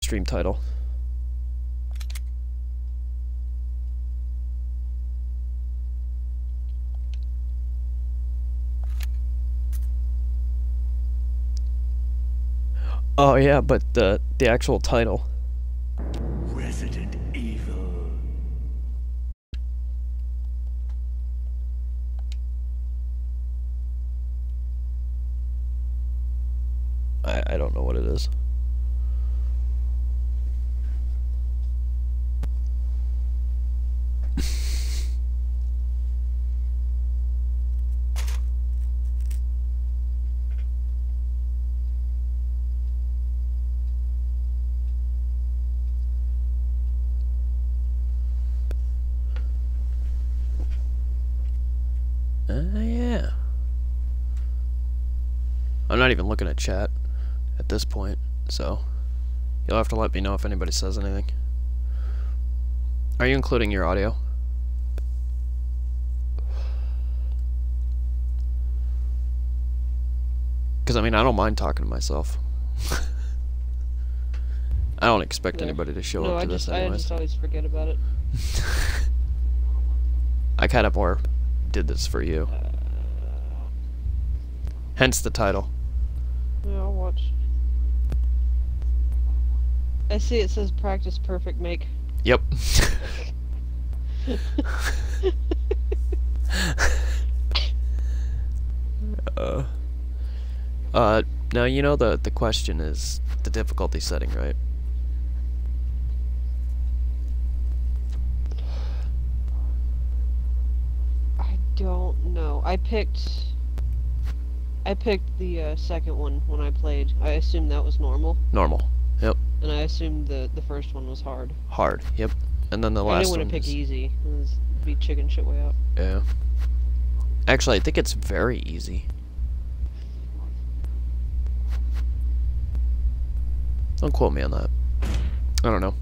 stream title. Oh yeah, but the actual title. Resident Evil. I don't know what it is. Yeah. I'm not even looking at chat at this point, so you'll have to let me know if anybody says anything. Are you including your audio? Because, I mean, I don't mind talking to myself. I don't expect anybody to show up to this anyways. I just always forget about it. I kind of more did this for you. Hence the title. Yeah, I'll watch. I see it says practice perfect make. Yep. Now you know the question is the difficulty setting, right? I don't know. I picked the second one when I played. I assumed that was normal. Normal. Yep. And I assumed the first one was hard. Hard. Yep. And then the last one. I didn't want to pick easy. It was beat chicken shit way out. Yeah. Actually, I think it's very easy. Don't quote me on that. I don't know.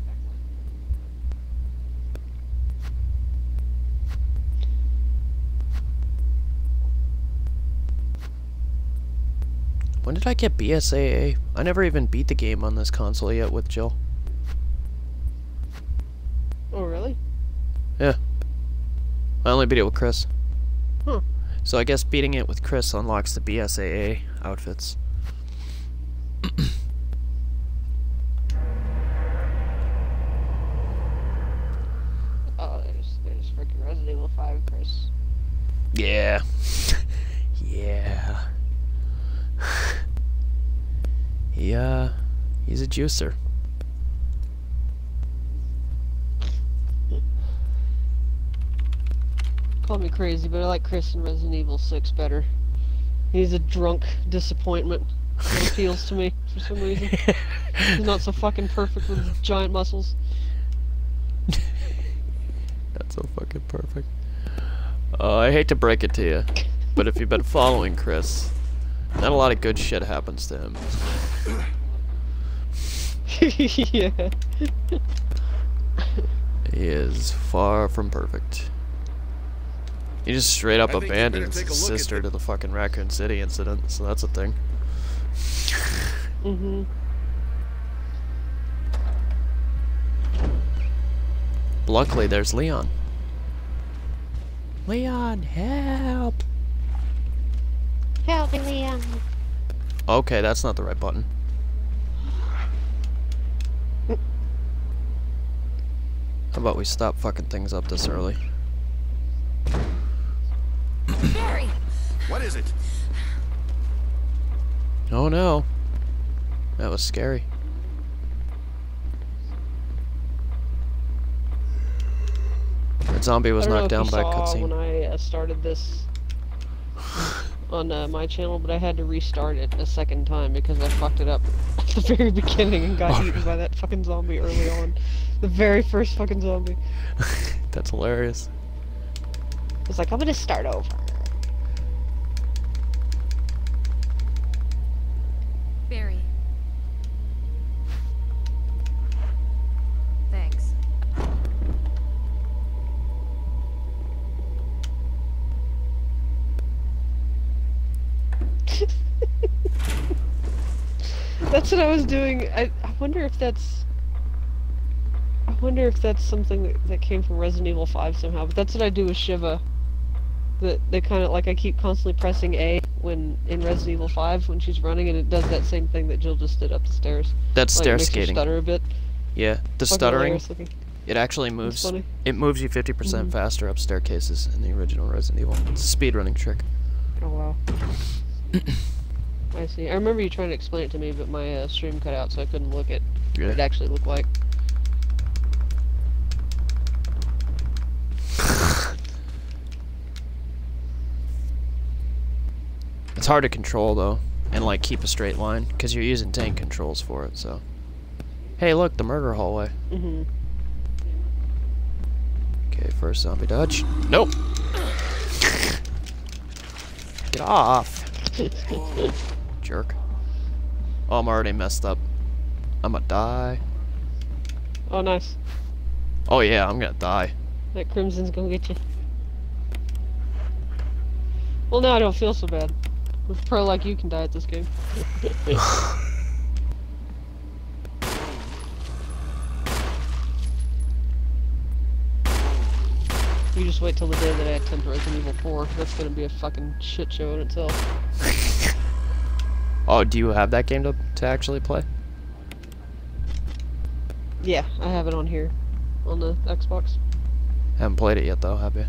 When did I get BSAA? I never even beat the game on this console yet with Jill. Oh, really? Yeah. I only beat it with Chris. Huh. So I guess beating it with Chris unlocks the BSAA outfits. Oh, there's freaking Resident Evil 5, Chris. Yeah. Yeah. He's a juicer. Call me crazy, but I like Chris in Resident Evil 6 better. He's a drunk disappointment. That appeals to me for some reason. He's not so fucking perfect with his giant muscles. Not so fucking perfect. I hate to break it to you, but if you've been following Chris, not a lot of good shit happens to him. Yeah. He is far from perfect. He just straight up abandons his sister to the fucking Raccoon City incident, so that's a thing. Mm-hmm. Luckily, there's Leon. Leon, help! Help me, Leon. Okay, that's not the right button. How about we stop fucking things up this early? Barry! What is it? Oh no. That was scary. That zombie was knocked down by a cutscene. When I started this on my channel, but I had to restart it a second time because I fucked it up at the very beginning and got eaten by that fucking zombie early on. The very first fucking zombie. That's hilarious. I was like, I'm gonna start over. Barry. Thanks. That's what I was doing. I wonder if that's I wonder if that's something that came from Resident Evil 5 somehow, but that's what I do with Shiva. They kind of, like, I keep constantly pressing A when in Resident Evil 5 when she's running, and it does that same thing that Jill just did up the stairs. That's like, stair it makes skating. her stutter a bit. Yeah, the Fucking stuttering, looking. it actually moves. Funny. It moves you 50% faster up staircases in the original Resident Evil. It's a speedrunning trick. Oh, wow. I see. I remember you trying to explain it to me, but my stream cut out, so I couldn't look at what it actually looked like. It's hard to control though, and like keep a straight line, because you're using tank controls for it, so. Hey look, the murder hallway. Okay, first zombie dodge. Nope! Get off! Jerk. Oh, I'm already messed up. I'ma die. Oh, nice. Oh yeah, I'm gonna die. That Crimson's gonna get you. Well, now I don't feel so bad. A pro like you can die at this game. You just wait till the day that I attempt Resident Evil 4. That's gonna be a fucking shit show in itself. Oh, do you have that game to actually play? Yeah, I have it on here. On the Xbox. Haven't played it yet though, have you?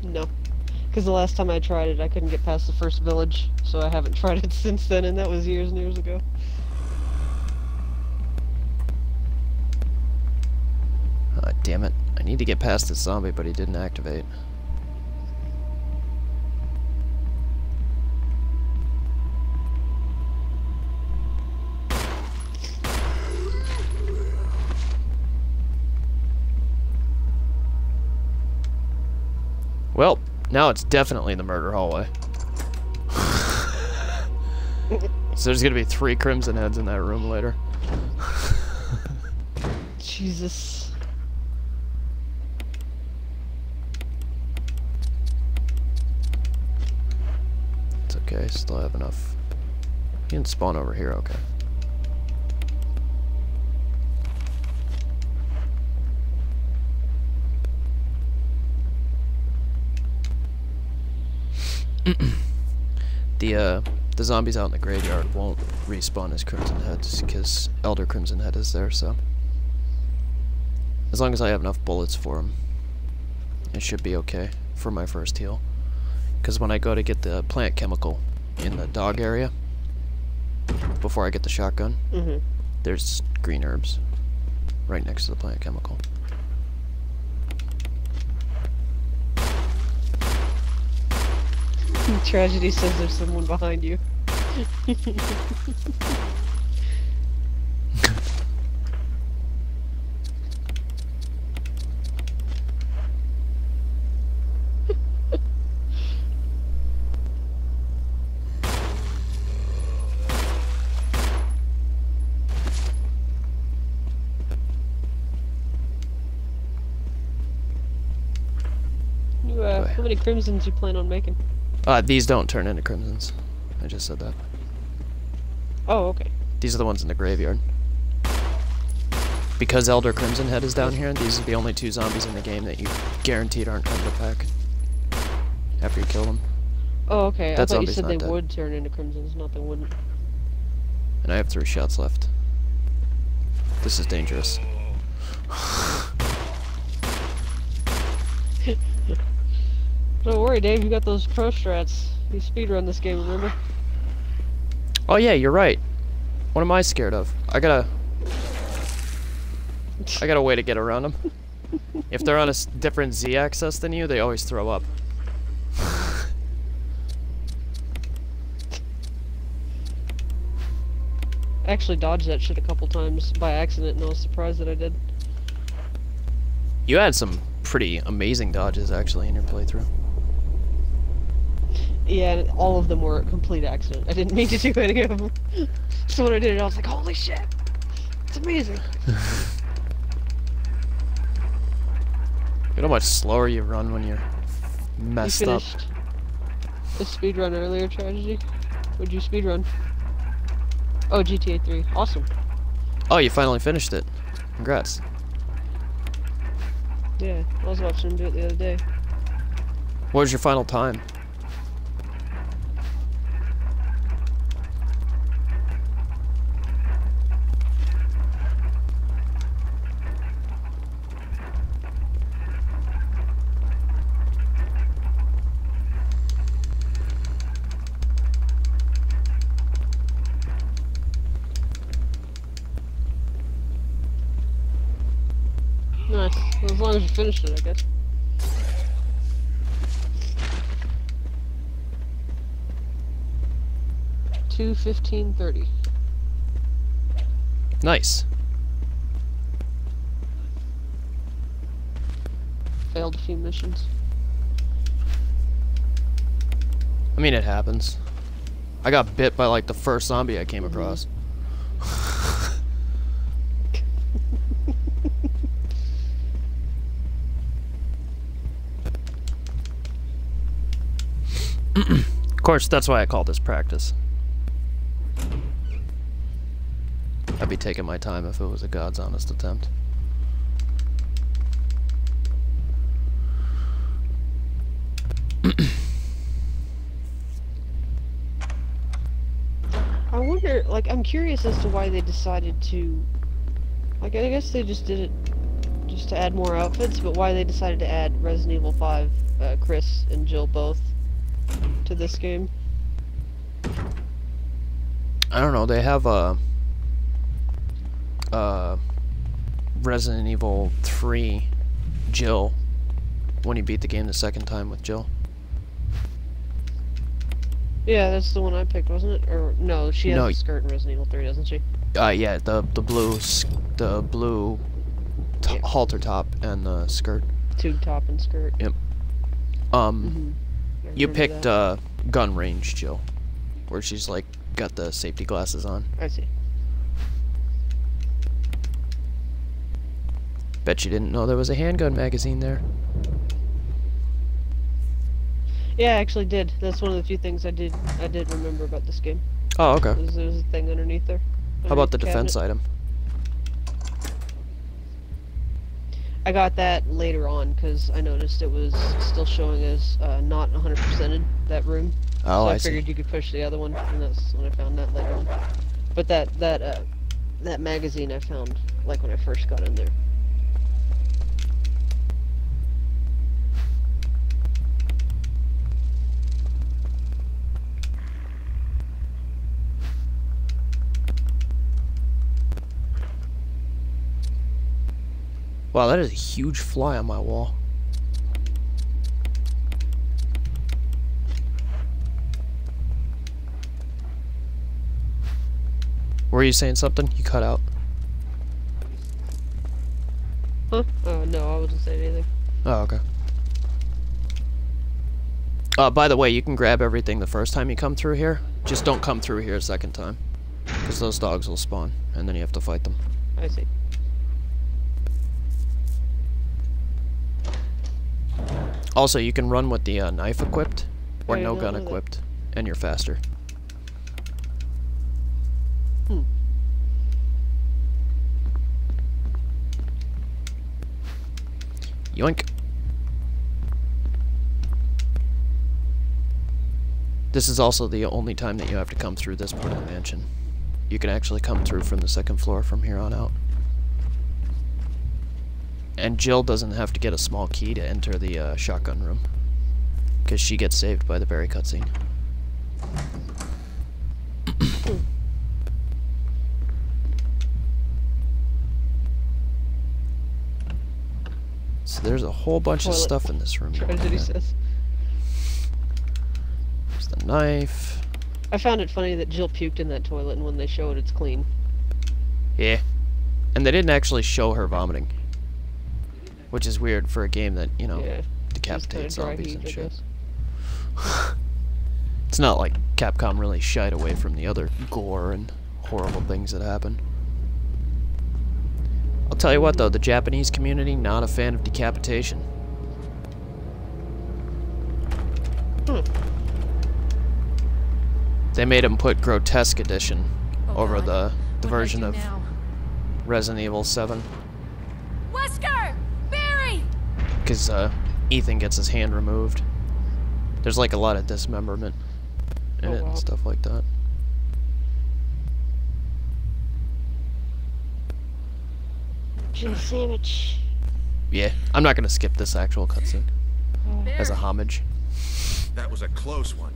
No. Because the last time I tried it, I couldn't get past the first village, so I haven't tried it since then, and that was years and years ago. Ah, damn it. I need to get past this zombie, but he didn't activate. Well, now it's definitely the murder hallway. So there's gonna be 3 crimson heads in that room later. Jesus. It's okay, still have enough. You can spawn over here, okay. The zombies out in the graveyard won't respawn as Crimson Heads because Elder Crimson Head is there, so as long as I have enough bullets for them, it should be okay for my first heal. Because when I go to get the plant chemical in the dog area, before I get the shotgun, there's green herbs right next to the plant chemical. Tragedy says there's someone behind you. How many crimsons you plan on making? These don't turn into crimsons. I just said that. Oh, okay. These are the ones in the graveyard. Because Elder Crimson Head is down here, these are the only 2 zombies in the game that you guaranteed aren't coming to pack after you kill them. Oh, okay. That I thought you zombie's said not they dead. would turn into crimsons, not they wouldn't. And I have 3 shots left. This is dangerous. Don't worry, Dave, you got those pro strats. You speedrun this game, remember? Oh yeah, you're right. What am I scared of? I got a way to get around them. If they're on a different Z-axis than you, they always throw up. I actually dodged that shit a couple times by accident, and I was surprised that I did. You had some pretty amazing dodges, actually, in your playthrough. Yeah, and all of them were a complete accident. I didn't mean to do any of them. So when I did it, I was like, holy shit! It's amazing! You know how much slower you run when you're messed up. You finished the speedrun earlier, Tragedy? What'd you speedrun? Oh, GTA 3. Awesome. Oh, you finally finished it. Congrats. Yeah, I was watching him do it the other day. What was your final time? Nice. As long as you finished it, I guess. $2:15:30. Nice. Failed a few missions. I mean, it happens. I got bit by like the first zombie I came across. Of course, that's why I call this practice. I'd be taking my time if it was a God's honest attempt. I wonder, like, I'm curious as to why they decided to, like, I guess they just did it just to add more outfits, but why they decided to add Resident Evil 5, Chris and Jill both to this game. I don't know, they have Resident Evil 3 Jill when you beat the game the second time with Jill. Yeah, that's the one I picked, wasn't it? Or no, she has a skirt in Resident Evil 3, doesn't she? Yeah, the blue halter top and the skirt. Tube top and skirt. Yep. You picked gun range Jill, where she's like got the safety glasses on. I see. Bet you didn't know there was a handgun magazine there. Yeah, I actually did. That's one of the few things I did remember about this game. Oh, okay. There's a thing underneath there. How about the defense item? I got that later on because I noticed it was still showing as not 100%ed, that room. Oh, so I I figured see. you could push the other one, and that's when I found that later on. But that magazine I found like when I first got in there. Wow, that is a huge fly on my wall. Were you saying something? You cut out. Huh? Oh, no, I wasn't saying anything. Oh, okay. By the way, you can grab everything the first time you come through here. Just don't come through here a second time. Because those dogs will spawn, and then you have to fight them. I see. Also, you can run with the knife equipped, or I no know gun that. equipped, and you're faster. Hmm. Yoink. This is also the only time that you have to come through this part of the mansion. You can actually come through from the second floor from here on out. And Jill doesn't have to get a small key to enter the shotgun room, because she gets saved by the berry cutscene. So there's a whole bunch of Toilet. stuff in this room. Tragedy says. There's the knife. I found it funny that Jill puked in that toilet, and when they show it, it's clean. Yeah. And they didn't actually show her vomiting, which is weird for a game that, you know, Yeah. decapitates Just kinda dry zombies heat, and I shit. guess. It's not like Capcom really shied away from the other gore and horrible things that happen. I'll tell you what though, the Japanese community, not a fan of decapitation. Hmm. They made him put grotesque edition over God. the What do I version do of now? Resident Evil 7. Wesker! Barry! Because Ethan gets his hand removed. There's like a lot of dismemberment in it and stuff like that. Chicken sandwich. Yeah, I'm not gonna skip this actual cutscene as a Barry. homage. That was a close one.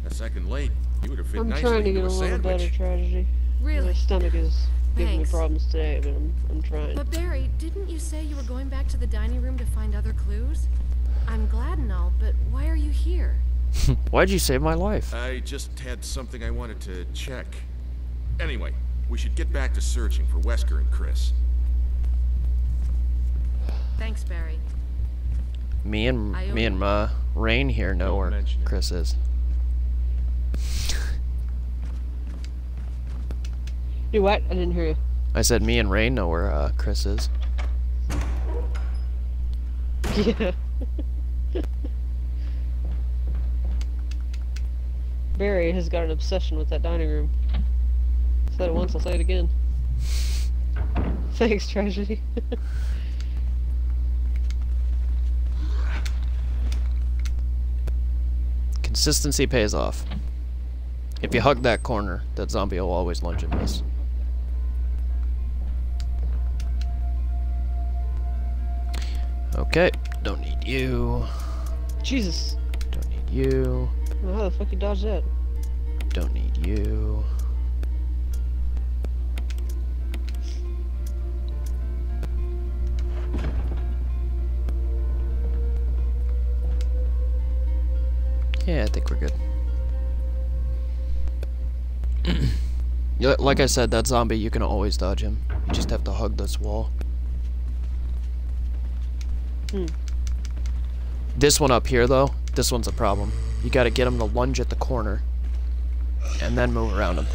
A second late, you would have fit I'm nicely trying to get into a a little better, sandwich. Tragedy. Really? My stomach is giving me Thanks. problems today, but I'm trying. But Barry, didn't you say you were going back to the dining room to find other clues? I'm glad and all, but why are you here? Why'd you save my life? I just had something I wanted to check. Anyway, we should get back to searching for Wesker and Chris. Thanks, Barry. Me and Rain here know Don't where mention it. Chris is. Do what? I didn't hear you. I said me and Rain know where Chris is. Yeah. Barry has got an obsession with that dining room. Said it once, I'll say it again. Thanks, Tragedy. Consistency pays off. If you hug that corner, that zombie will always lunge and miss. Okay, don't need you. Jesus. Don't need you. Well, how the fuck you dodge that? Don't need you. Yeah, I think we're good. Yeah, like I said, that zombie, you can always dodge him. You just have to hug this wall. This one up here, though, this one's a problem. You gotta get him to lunge at the corner, and then move around him.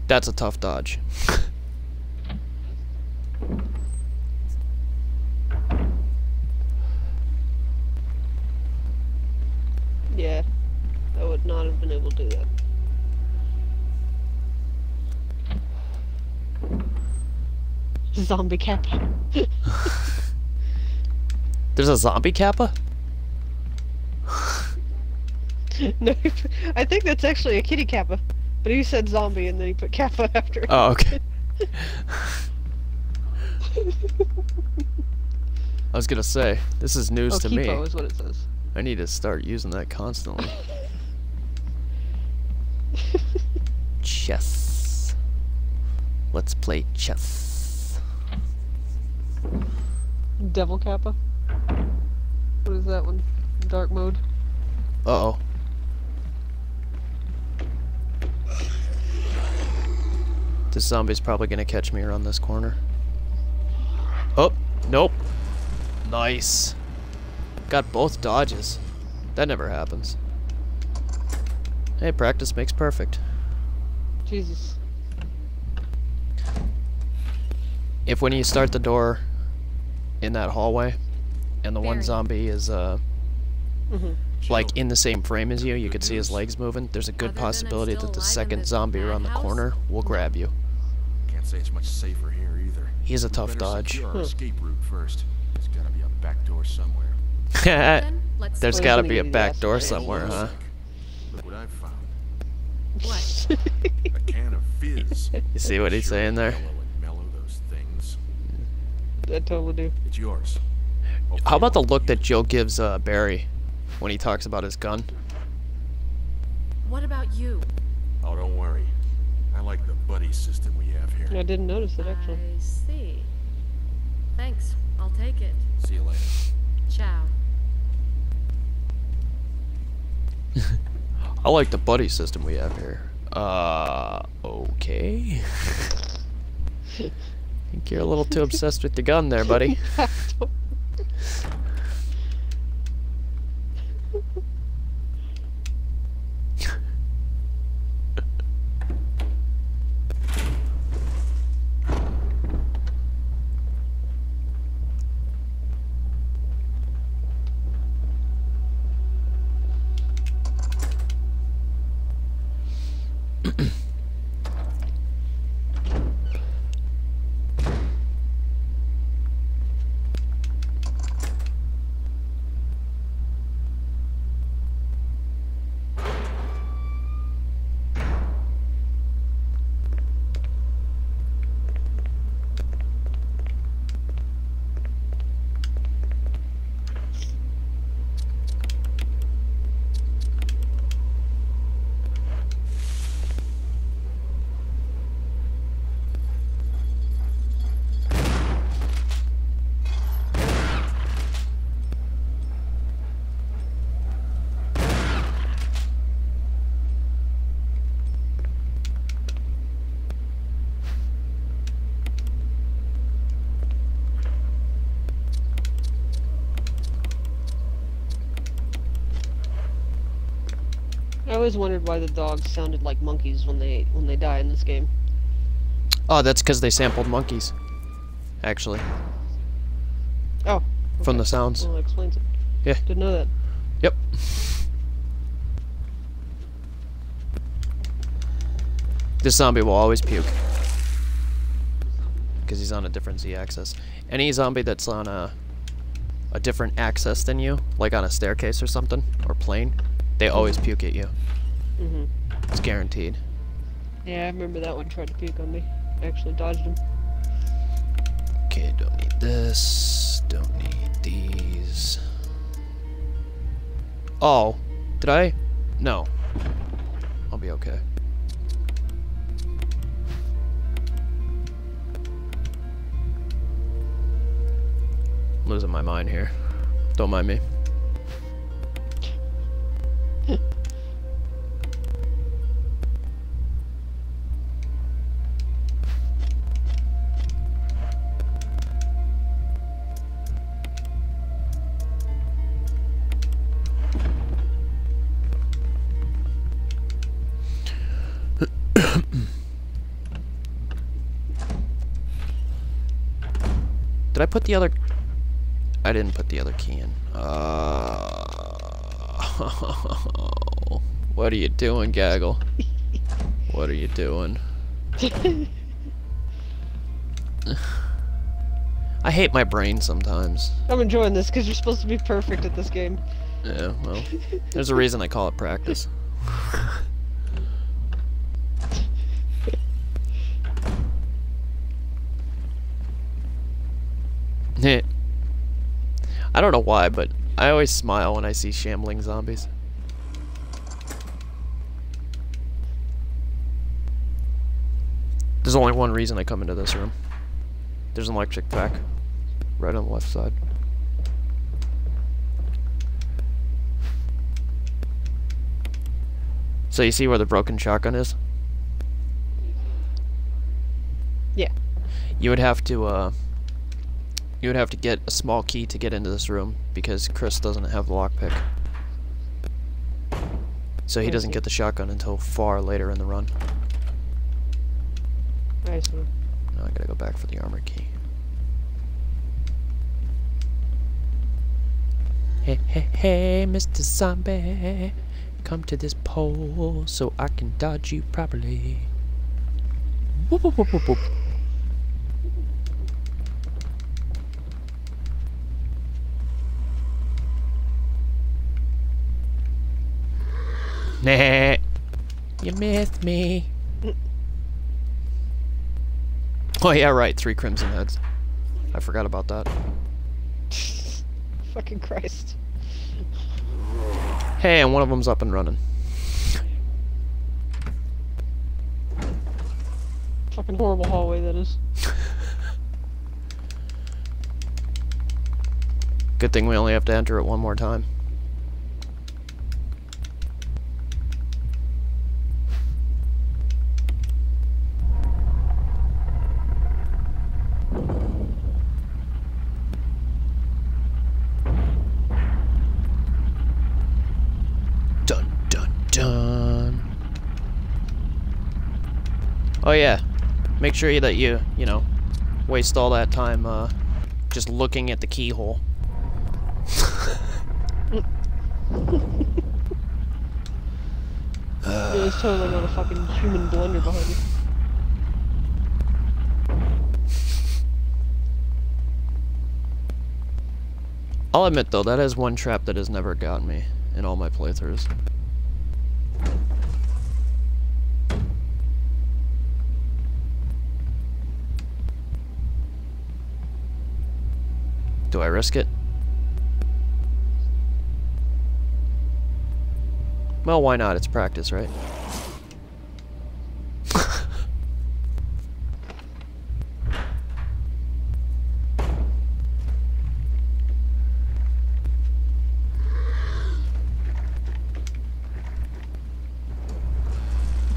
That's a tough dodge. Yeah. I would not have been able to do that. Zombie Kappa. There's a zombie Kappa? No, I think that's actually a kitty Kappa. But he said zombie and then he put Kappa after it. Oh, okay. I was gonna say, this is news to me. Kipo is what it says. I need to start using that constantly. Chess. Let's play chess. Devil Kappa? What is that one? Dark mode? Uh-oh. This zombie's probably gonna catch me around this corner. Oh, nope. Nice. Got both dodges. That never happens. Hey, practice makes perfect. Jesus. If when you start the door in that hallway, and the one Barry. zombie is, Mhm. like in the same frame as you, you can see his legs moving, there's a good Other than I'm possibility still that the alive in second this zombie around the madhouse? corner will grab you. Can't say it's much safer here either. He's a We tough better dodge. secure our escape route first. There's gotta be a back door somewhere. Then, let's There's Well, gotta he's be a gonna give you the back acid door rain. somewhere, huh? Look what I've found. What? A can of fizz. You see what he's Sure, saying there? mellow and mellow those things. I totally do. It's yours. How about the look that Jill gives Barry when he talks about his gun? What about you? Oh, don't worry. I like the buddy system we have here. I didn't notice it actually. I see. Thanks. I'll take it. See you later. Ciao. I like the buddy system we have here. Okay. Think you're a little too obsessed with the gun there, buddy. I always wondered why the dogs sounded like monkeys when they die in this game. Oh, that's because they sampled monkeys. Actually. Oh. Okay. From the sounds. Well, that explains it. Yeah. Didn't know that. Yep. This zombie will always puke. Because he's on a different Z-axis. Any zombie that's on a different axis than you, like on a staircase or something, or plane, they always puke at you. Mm-hmm. It's guaranteed. Yeah, I remember that one tried to puke on me. I actually dodged him. Okay, don't need this. Don't need these. Oh, did I? No. I'll be okay. I'm losing my mind here. Don't mind me. Did I put the other... I didn't put the other key in. What are you doing, Gaggle? What are you doing? I hate my brain sometimes. I'm enjoying this because you're supposed to be perfect at this game. Yeah, well, there's a reason I call it practice. I don't know why, but I always smile when I see shambling zombies. There's only one reason I come into this room. There's an electric pack right on the left side. So you see where the broken shotgun is? Yeah. You would have to get a small key to get into this room because Chris doesn't have the lockpick. So he doesn't get the shotgun until far later in the run. I see. Now I gotta go back for the armor key. Hey, hey, hey, Mr. Zombie. Come to this pole so I can dodge you properly. Whoop, whoop, whoop, whoop, whoop. Nah, you missed me. Oh yeah, right, 3 crimson heads. I forgot about that. Fucking Christ. Hey, and one of them's up and running. Fucking horrible hallway that is. Good thing we only have to enter it one more time. Dun dun dun. Oh yeah, make sure that you know, waste all that time just looking at the keyhole. There's totally not a fucking human blender behind you. I'll admit though, that is one trap that has never gotten me in all my playthroughs. Do I risk it? Well, why not? It's practice, right?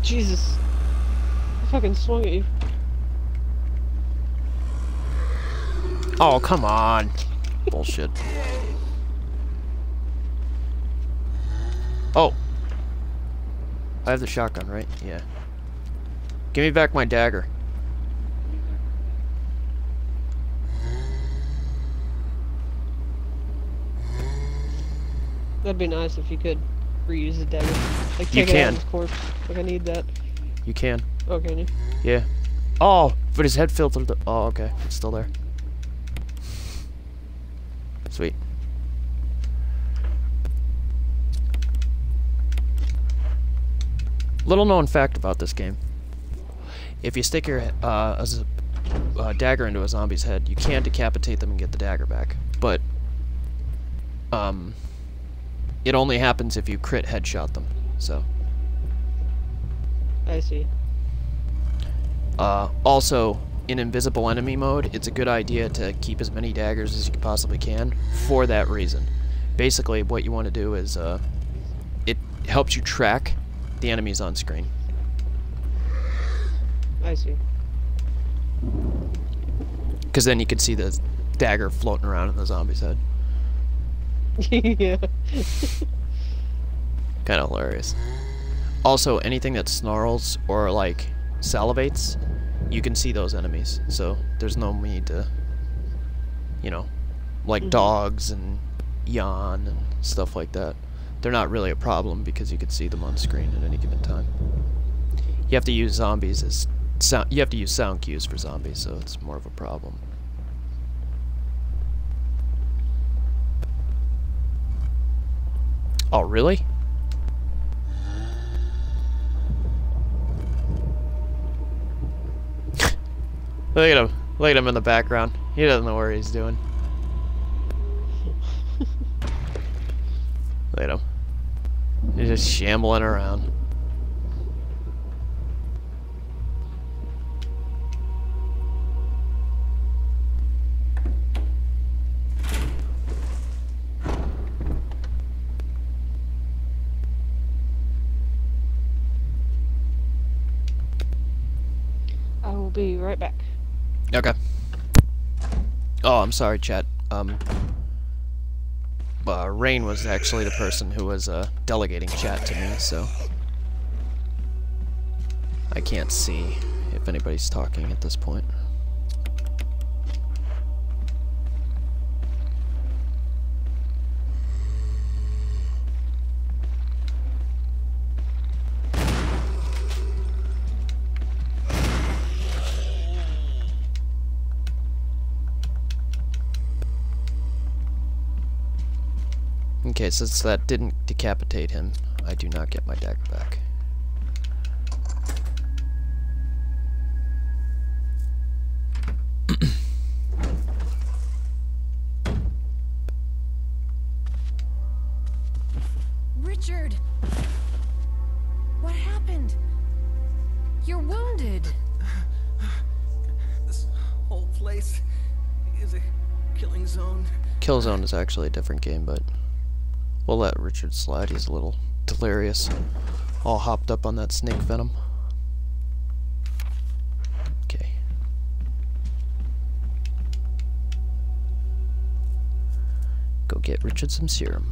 Jesus. I fucking swung at you. Oh, come on. Bullshit. Oh. I have the shotgun, right? Yeah. Give me back my dagger. That'd be nice if you could reuse the dagger. Like You take it out can. of his corpse. Like I need that. You can. Oh, can you? Yeah. Oh, but his head filtered the... Oh, okay. It's still there. Sweet. Little known fact about this game. If you stick your dagger into a zombie's head, you can decapitate them and get the dagger back. But, it only happens if you crit headshot them, so... I see. Also, in invisible enemy mode, it's a good idea to keep as many daggers as you possibly can for that reason. Basically, what you want to do is, it helps you track the enemies on screen. I see. Because then you can see the dagger floating around in the zombie's head. Yeah. Kind of hilarious. Also, anything that snarls or, like, salivates, you can see those enemies. So, there's no need to, you know, like dogs and yawn and stuff like that. They're not really a problem because you can see them on screen at any given time. You have to use zombies as sound. You have to use sound cues for zombies, so it's more of a problem. Oh, really? Look at him. Look at him in the background. He doesn't know where he's doing. Look at him. He's just shambling around. I will be right back. Okay. Oh, I'm sorry, chat. Rain was actually the person who was delegating chat to me, so I can't see if anybody's talking at this point. Okay, since that didn't decapitate him, I do not get my dagger back. Richard! What happened? You're wounded. This whole place is a killing zone. Killzone is actually a different game, but we'll let Richard slide. He's a little delirious, all hopped up on that snake venom. Okay. Go get Richard some serum.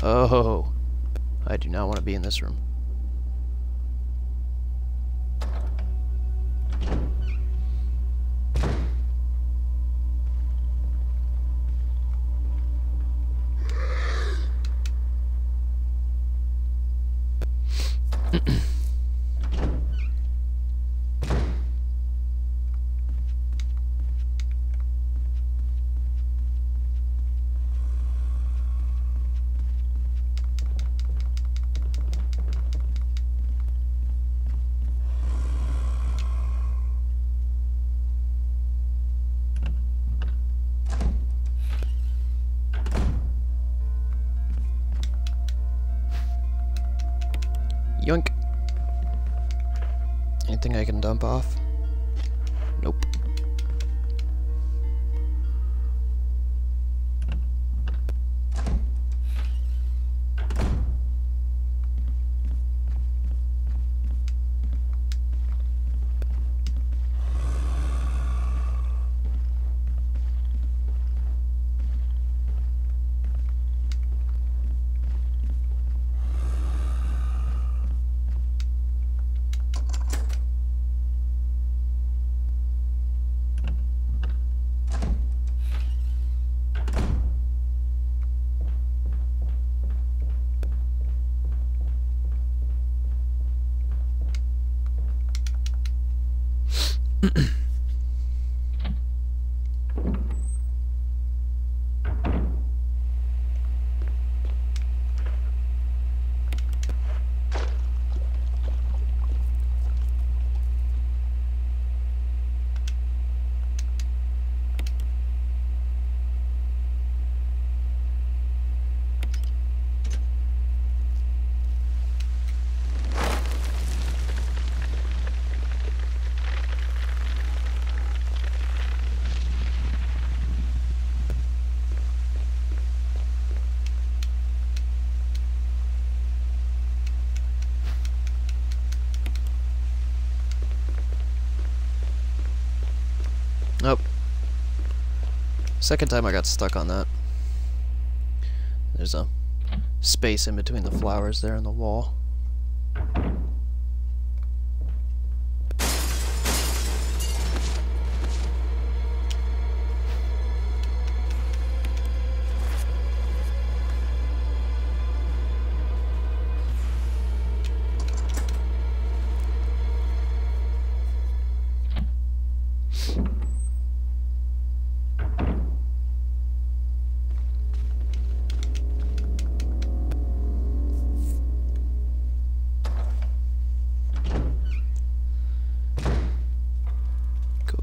Oh, I do not want to be in this room. Anything I can dump off? Nope. Nope. Second time I got stuck on that. There's a space in between the flowers there and the wall.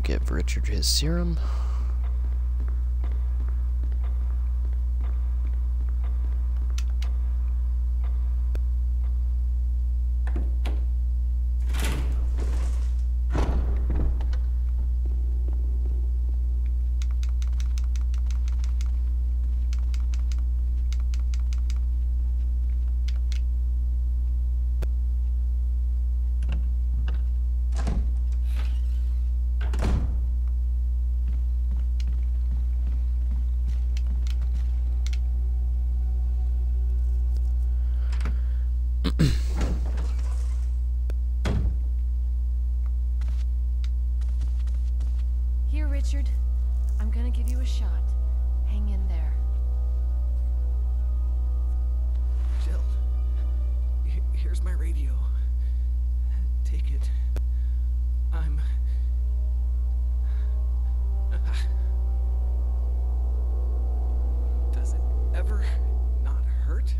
Give Richard his serum. Here, Richard. I'm gonna give you a shot. Hang in there. Jill, here's my radio. Take it. I'm... Does it ever not hurt?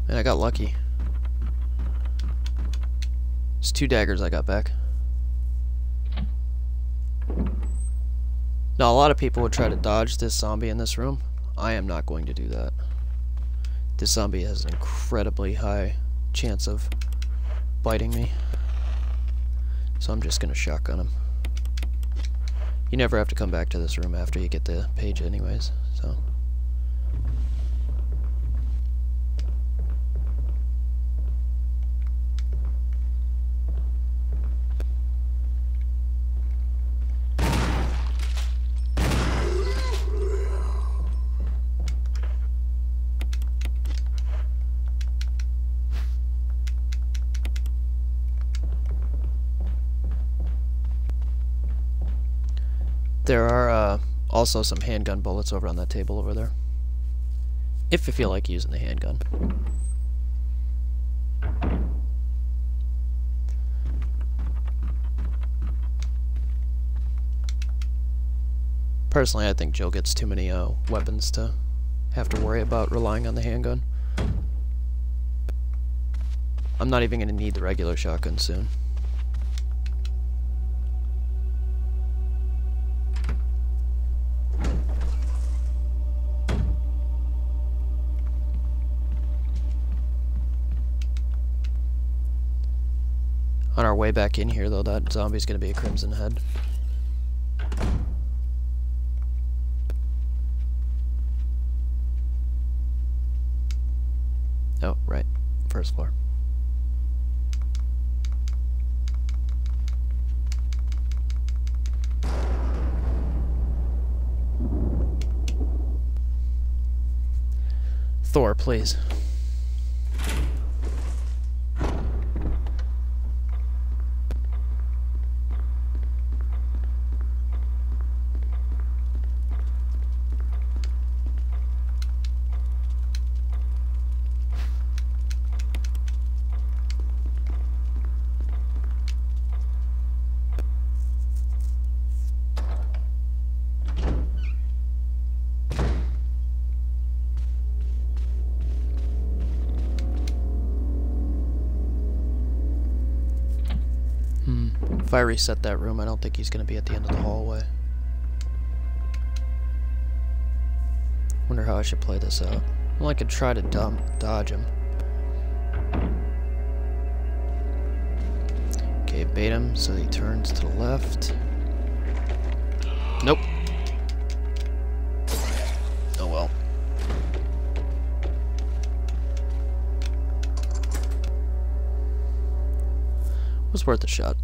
And I got lucky. It's 2 daggers I got back. Now, a lot of people would try to dodge this zombie in this room. I am not going to do that. This zombie has an incredibly high chance of biting me. So I'm just going to shotgun him. You never have to come back to this room after you get the page anyways, so... There are also some handgun bullets over on that table over there. If you feel like using the handgun. Personally, I think Jill gets too many weapons to have to worry about relying on the handgun. I'm not even going to need the regular shotgun soon. On our way back in here, though, that zombie's going to be a Crimson Head. Oh, right. First floor. Thor, please. If I reset that room, I don't think he's going to be at the end of the hallway. Wonder how I should play this out. Well, I could try to dodge him. Okay, bait him so he turns to the left. Nope. Oh well. Was worth a shot.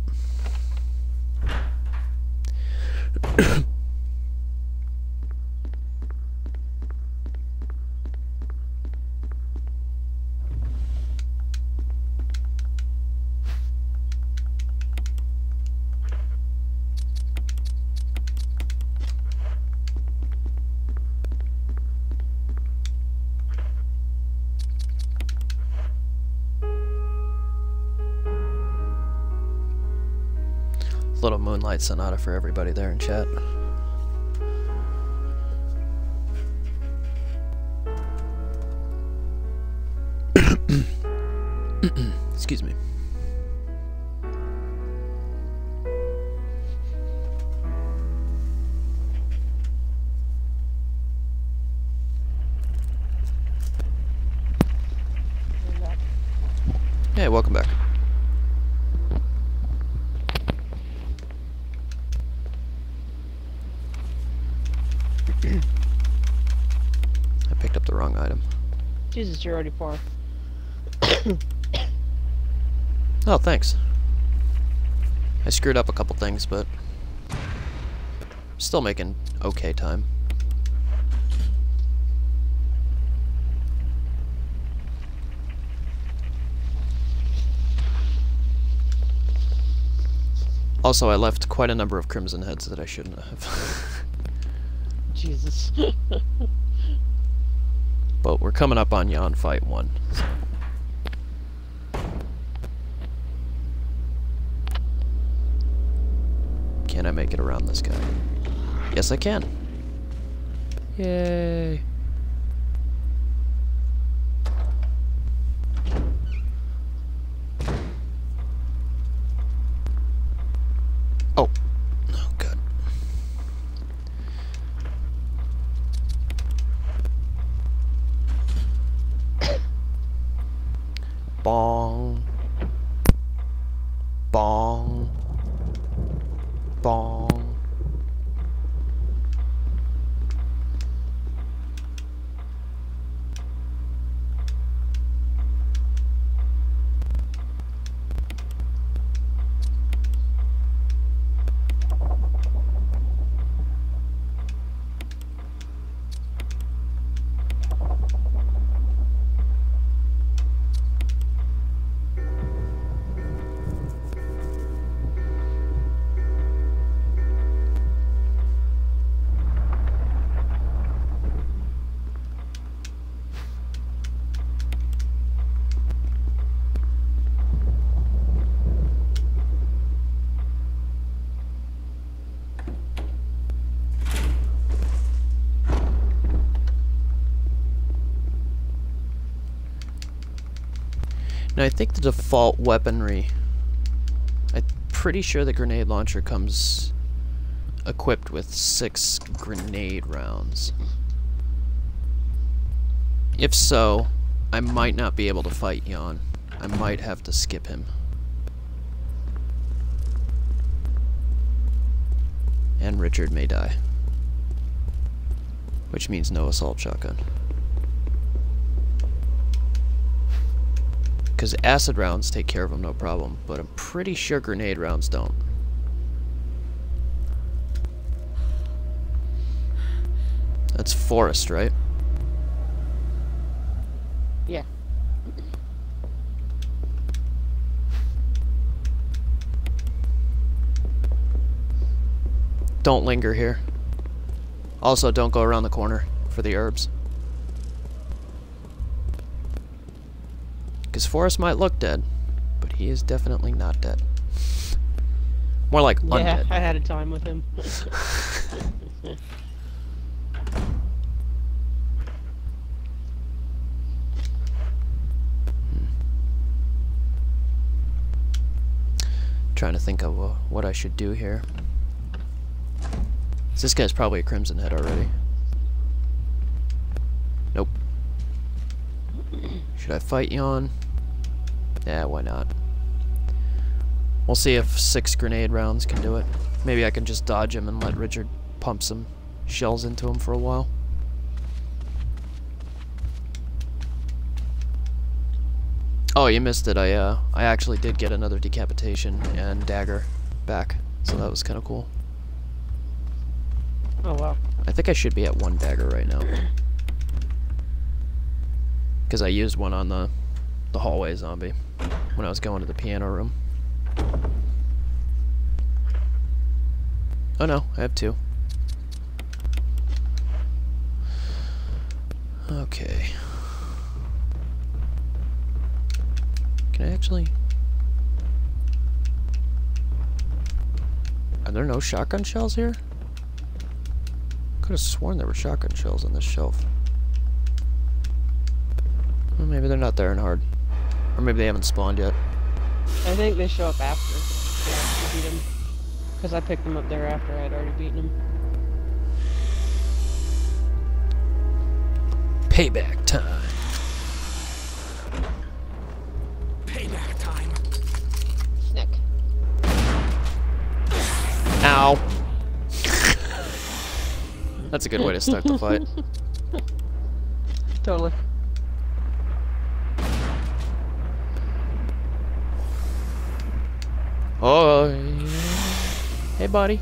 Little Moonlight Sonata for everybody there in chat. Excuse me. Hey, welcome back. I picked up the wrong item. Jesus, you're already far. Oh, thanks. I screwed up a couple things, but still making okay time. Also, I left quite a number of Crimson Heads that I shouldn't have. Jesus. But we're coming up on Yon Fight 1. So. Can I make it around this guy? Yes, I can. Yay. Oh. Oh, God. Bong. Bong. Bong. Now I think the default weaponry, I'm pretty sure the grenade launcher comes equipped with 6 grenade rounds. If so, I might not be able to fight Jan. I might have to skip him. And Richard may die. Which means no assault shotgun. Because acid rounds take care of them no problem, but I'm pretty sure grenade rounds don't. That's Forest, right? Yeah. Don't linger here. Also, don't go around the corner for the herbs. Because Forrest might look dead, but he is definitely not dead. More like Yeah, undead. I had a time with him. Trying to think of what I should do here. This guy's probably a Crimson Head already. Nope. Should I fight Jan? Yeah, why not? We'll see if 6 grenade rounds can do it. Maybe I can just dodge him and let Richard pump some shells into him for a while. Oh, you missed it. I actually did get another decapitation and dagger back, so that was kind of cool. Oh wow. I think I should be at 1 dagger right now. Because I used one on the hallway zombie when I was going to the piano room. Oh no, I have 2. Okay. Can I actually... Are there no shotgun shells here? Could have sworn there were shotgun shells on this shelf. Well, maybe they're not there in hard. Or maybe they haven't spawned yet. I think they show up after. Yeah, you beat them. Because I picked them up there after I had already beaten them. Payback time. Payback time. Snick. Ow. That's a good way to start the fight. Totally. Oh, yeah. Hey, buddy.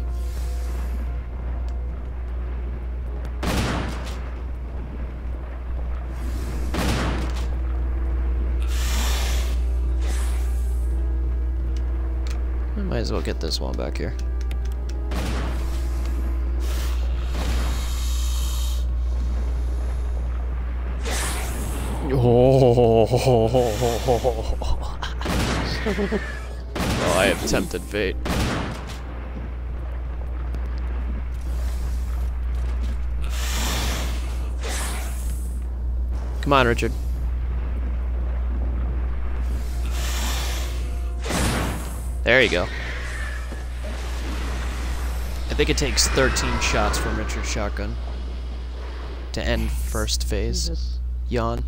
I might as well get this one back here. Oh, I have tempted fate. Come on, Richard. There you go. I think it takes 13 shots from Richard's shotgun to end first phase. Jesus. Yawn.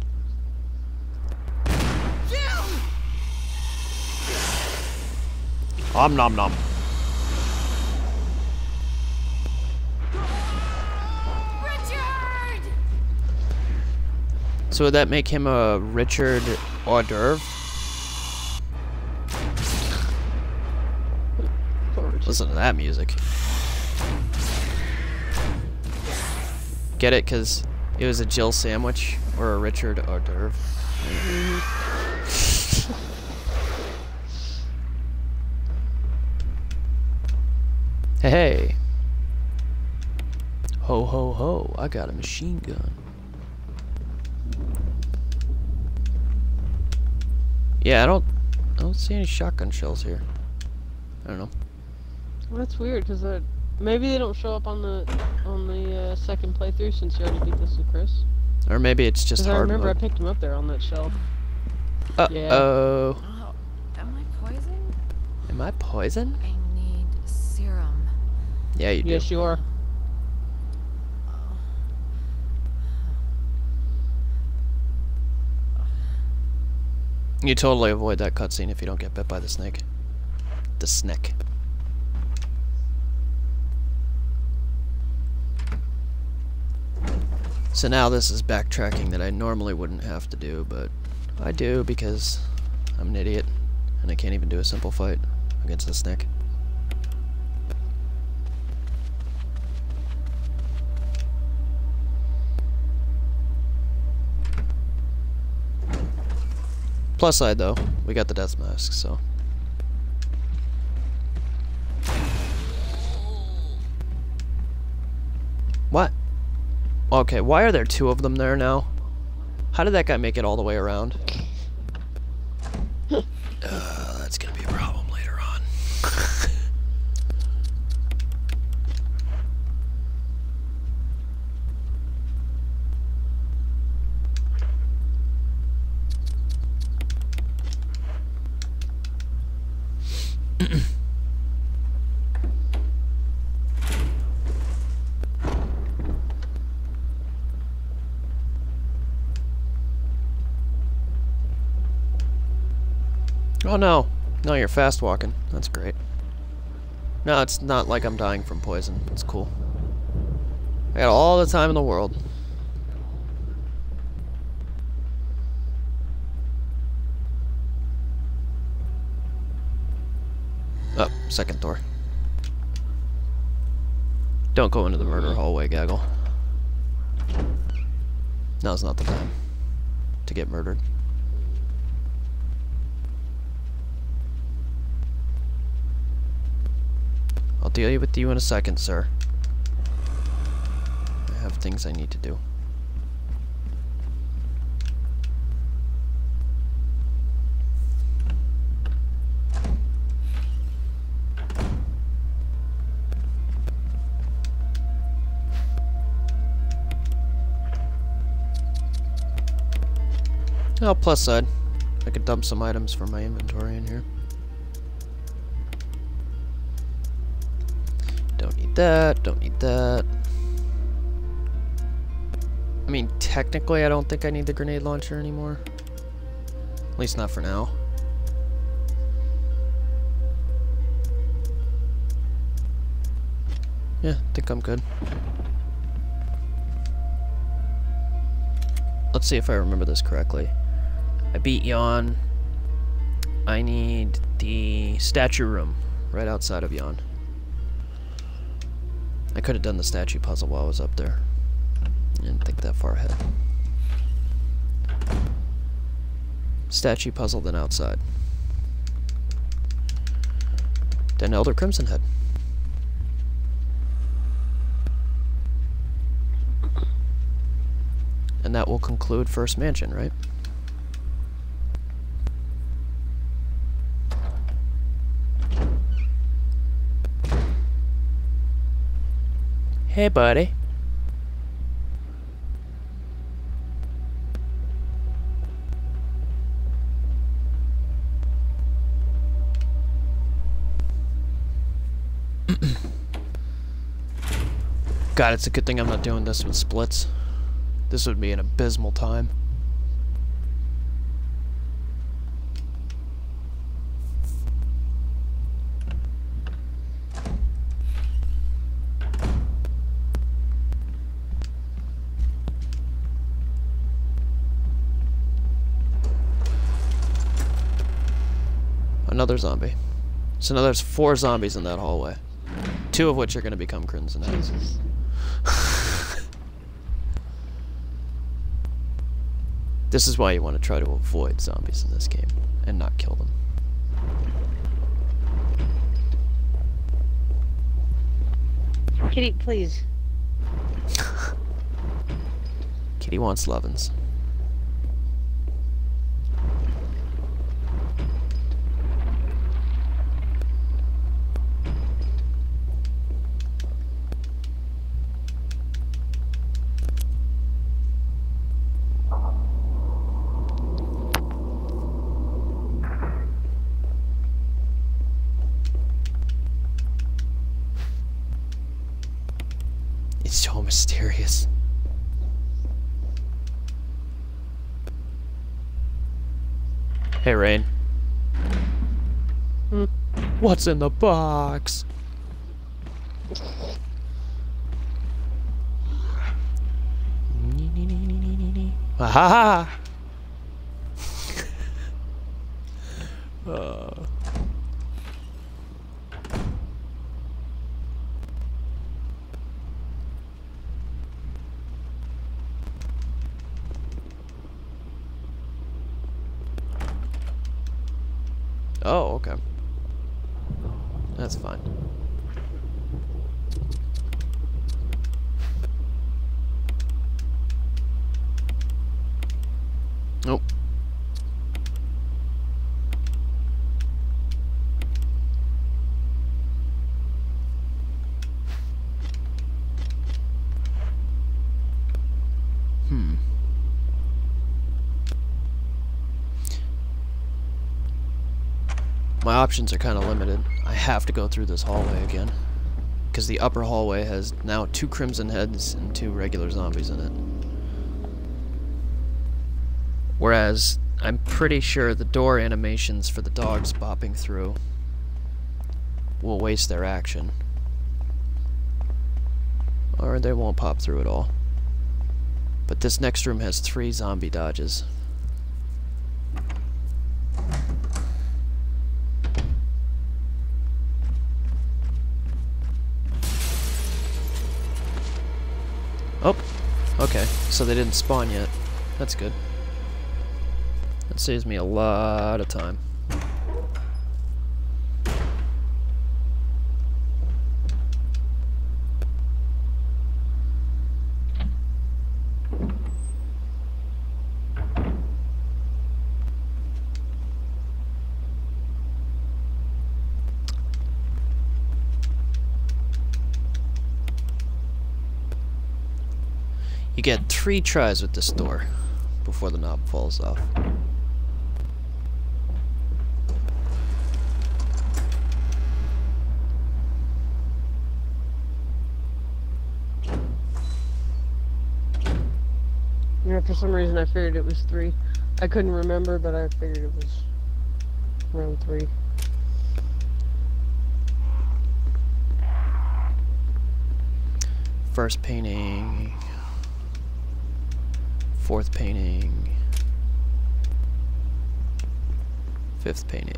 Om nom nom. Richard! So would that make him a Richard hors d'oeuvre? Listen to that music. Get it? Because it was a Jill sandwich or a Richard hors d'oeuvre. Hey. Ho ho ho, I got a machine gun. Yeah, I don't see any shotgun shells here. I don't know. Well, that's weird because maybe they don't show up on the second playthrough since you already beat this with Chris. Or maybe it's just Because I hard remember mode. I picked him up there on that shelf. Uh-oh. Oh, am I poisoned? Am I poisoned? I need serum. Yeah, you do. Yes, you are. You totally avoid that cutscene if you don't get bit by the snake. The snake. So now this is backtracking that I normally wouldn't have to do, but I do because I'm an idiot and I can't even do a simple fight against the snake. Plus side though, we got the death mask, so. What? Okay, why are there two of them there now? How did that guy make it all the way around? That's gonna be a problem later on. Oh no. No, you're fast walking. That's great. No, it's not like I'm dying from poison. It's cool. I got all the time in the world. Oh, second door. Don't go into the murder hallway, Gaggle. Now's not the time to get murdered. I'll deal with you in a second, sir. I have things I need to do. Oh, plus side. I could dump some items from my inventory in here. Don't need that, don't need that. I mean, technically I don't think I need the grenade launcher anymore. At least not for now. Yeah, I think I'm good. Let's see if I remember this correctly. I beat Yawn. I need the statue room right outside of Yawn. I could have done the statue puzzle while I was up there. I didn't think that far ahead. Statue puzzle, then outside. Then Elder Crimson Head. And that will conclude First Mansion, right? Hey, buddy. God, it's a good thing I'm not doing this with splits. This would be an abysmal time. Another zombie. So now there's 4 zombies in that hallway. 2 of which are going to become Crimson Heads. This is why you want to try to avoid zombies in this game and not kill them. Kitty, please. Kitty wants lovin's. mysterious. Hey, Rain. What's in the box? Ha Oh, okay. That's fine. Nope. My options are kind of limited. I have to go through this hallway again. Because the upper hallway has now 2 crimson heads and 2 regular zombies in it. Whereas, I'm pretty sure the door animations for the dogs bopping through will waste their action. Or they won't pop through at all. But this next room has 3 zombie dodges. Oh, okay, so they didn't spawn yet. That's good. That saves me a lot of time. You get 3 tries with this door before the knob falls off. Yeah, for some reason I figured it was 3. I couldn't remember, but I figured it was around 3. First painting. 4th painting. 5th painting.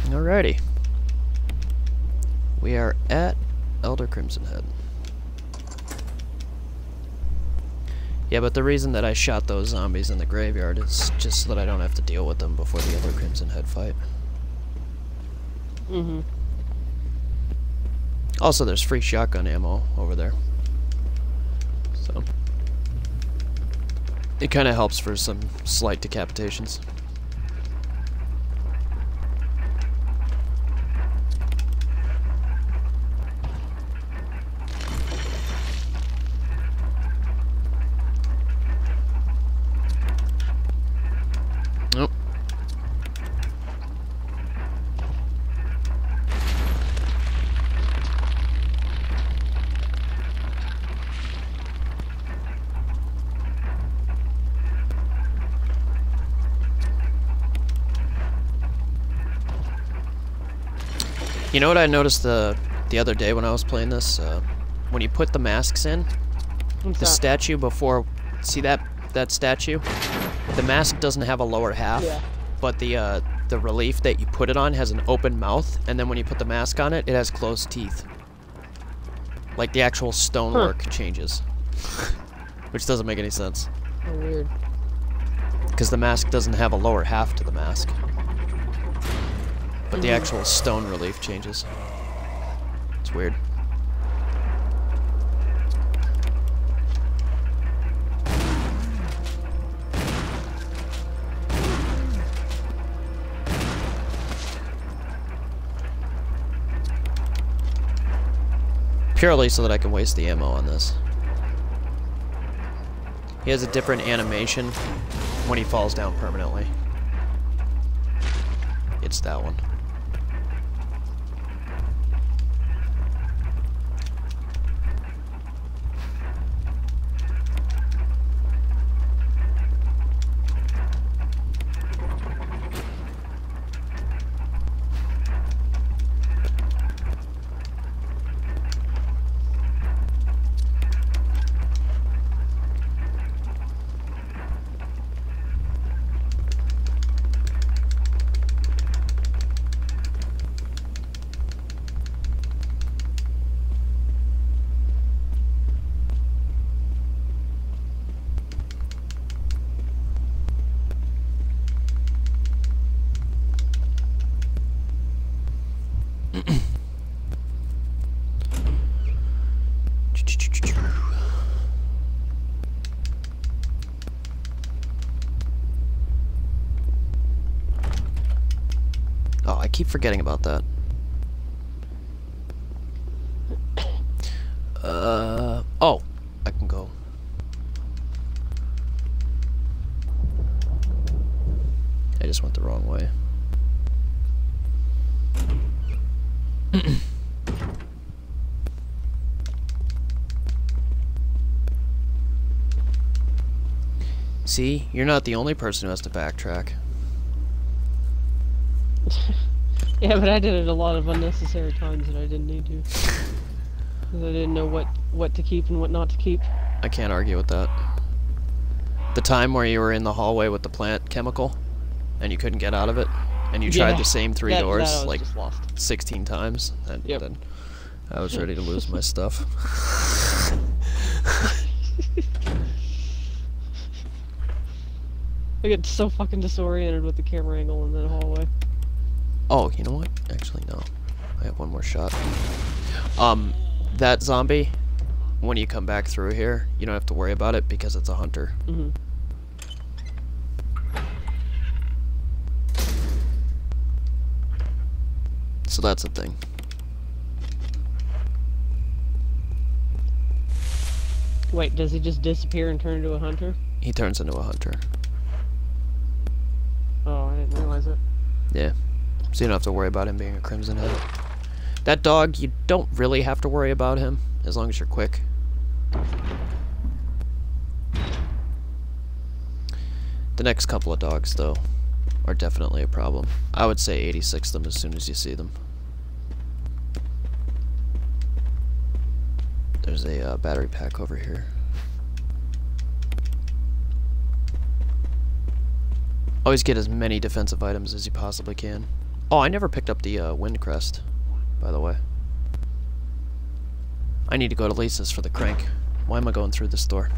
Alrighty. We are at Elder Crimson Head. Yeah, but the reason that I shot those zombies in the graveyard is just so that I don't have to deal with them before the Elder Crimson Head fight. Mm-hmm. Also, there's free shotgun ammo over there. So it kind of helps for some slight decapitations. Nope. You know what I noticed the other day when I was playing this? When you put the masks in, the statue before, see that statue? The mask doesn't have a lower half, but the relief that you put it on has an open mouth, and then when you put the mask on it, it has closed teeth. Like the actual stonework changes. Which doesn't make any sense. Oh, weird. Because the mask doesn't have a lower half to the mask. But the actual stone relief changes. It's weird. Purely so that I can waste the ammo on this. He has a different animation when he falls down permanently. It's that one. Oh, I keep forgetting about that. Oh, I can go. I just went the wrong way. See, you're not the only person who has to backtrack. Yeah, but I did it a lot of unnecessary times that I didn't need to. Because I didn't know what to keep and what not to keep. I can't argue with that. The time where you were in the hallway with the plant chemical, and you couldn't get out of it, and you tried the same three doors like 16 times, and then I was ready to lose my stuff. I get so fucking disoriented with the camera angle in that hallway. Oh, you know what? Actually, no. I have one more shot. That zombie, when you come back through here, you don't have to worry about it because it's a hunter. Mm-hmm. So that's the thing. Wait, does he just disappear and turn into a hunter? He turns into a hunter. Oh, I didn't realize it. Yeah. So you don't have to worry about him being a Crimson Head. That dog, you don't really have to worry about him, as long as you're quick. The next couple of dogs, though, are definitely a problem. I would say 86 them as soon as you see them. There's a battery pack over here. Always get as many defensive items as you possibly can. Oh, I never picked up the wind crest, by the way. I need to go to Lisa's for the crank. Why am I going through this door?